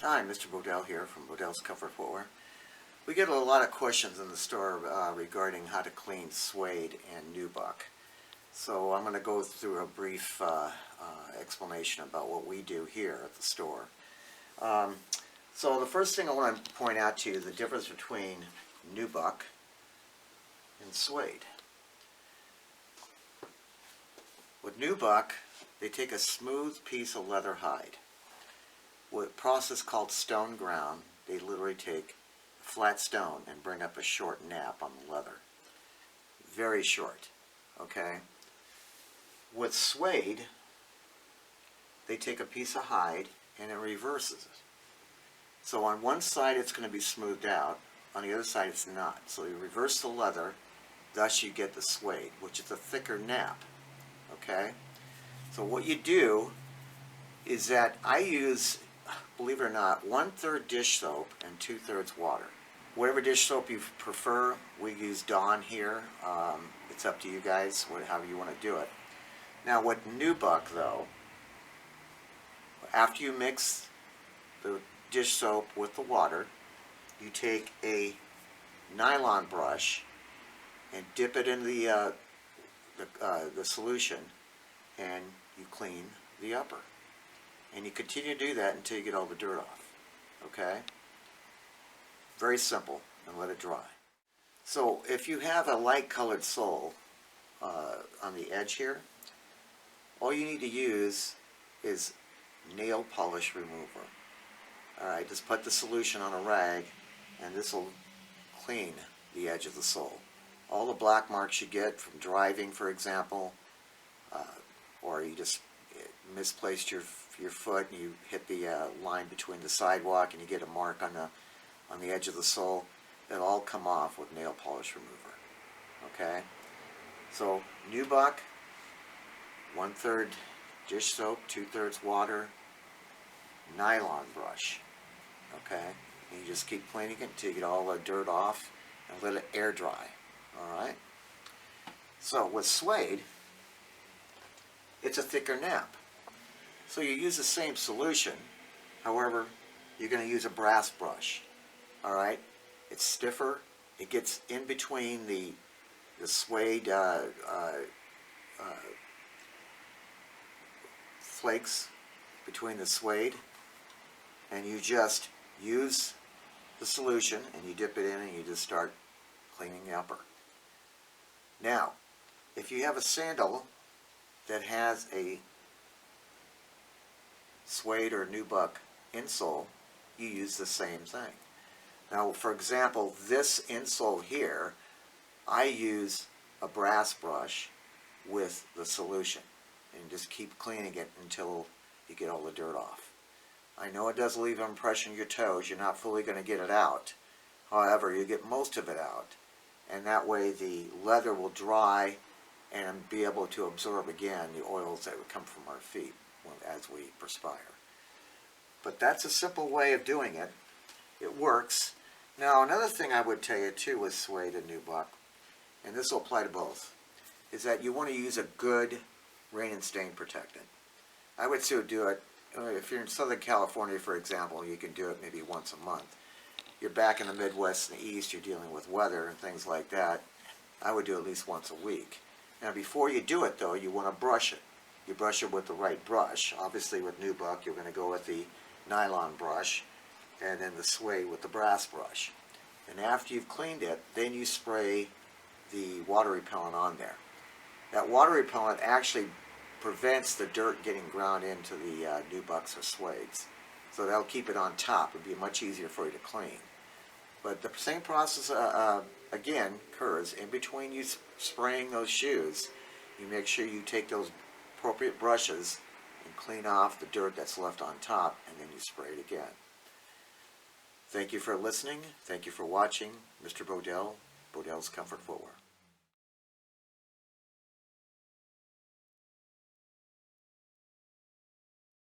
Hi, Mr. Bodell here from Bodell's Comfort Footwear. We get a lot of questions in the store regarding how to clean Suede and Nubuck. So I'm going to go through a brief explanation about what we do here at the store. So the first thing I want to point out to you is the difference between Nubuck and Suede. With Nubuck, they take a smooth piece of leather hide. With a process called stone ground, they literally take a flat stone and bring up a short nap on the leather. Very short, okay? With Suede, they take a piece of hide and it reverses it. So on one side it's going to be smoothed out, on the other side it's not. So you reverse the leather, thus you get the Suede, which is a thicker nap, okay? So what you do is that I use, believe it or not, 1/3 dish soap and 2/3 water. Whatever dish soap you prefer, we use Dawn here. It's up to you guys, however you want to do it. Now with Nubuck though, after you mix the dish soap with the water, you take a nylon brush and dip it in the solution and you clean the upper. And you continue to do that until you get all the dirt off. Okay? Very simple, and let it dry. So if you have a light colored sole on the edge here, all you need to use is nail polish remover. Alright, just put the solution on a rag and this will clean the edge of the sole. All the black marks you get from driving, for example, or you just misplaced your foot and you hit the line between the sidewalk and you get a mark on the edge of the sole, it'll all come off with nail polish remover. Okay? So Nubuck, 1/3 dish soap, 2/3 water, nylon brush. Okay? And you just keep cleaning it until you get all the dirt off and let it air dry. Alright? So with Suede, it's a thicker nap. So you use the same solution, however, you're going to use a brass brush. Alright? It's stiffer, it gets in between the Suede flakes between the Suede, and you just use the solution and you dip it in and you just start cleaning the upper. Now, if you have a sandal that has a Suede or Nubuck insole, you use the same thing. Now, for example, this insole here, I use a brass brush with the solution and just keep cleaning it until you get all the dirt off. I know it does leave an impression on your toes. You're not fully going to get it out. However, you get most of it out, and that way the leather will dry and be able to absorb again the oils that would come from our feet as we perspire. But that's a simple way of doing it. It works. Now another thing I would tell you too with Suede and Nubuck, and this will apply to both, is that you want to use a good rain and stain protectant. I would still do it, if you're in Southern California for example, you can do it maybe once a month. You're back in the Midwest and the East, you're dealing with weather and things like that, I would do at least once a week. Now before you do it though, you want to brush it. You brush it with the right brush. Obviously with Nubuck, you're going to go with the nylon brush, and then the Suede with the brass brush. And after you've cleaned it, then you spray the water repellent on there. That water repellent actually prevents the dirt getting ground into the Nubucks or Suedes. So that'll keep it on top. It'll be much easier for you to clean. But the same process again occurs in between you spraying those shoes. You make sure you take those appropriate brushes and clean off the dirt that's left on top, and then you spray it again. Thank you for listening. Thank you for watching. Mr. Bodell, Bodell's Comfort Footwear.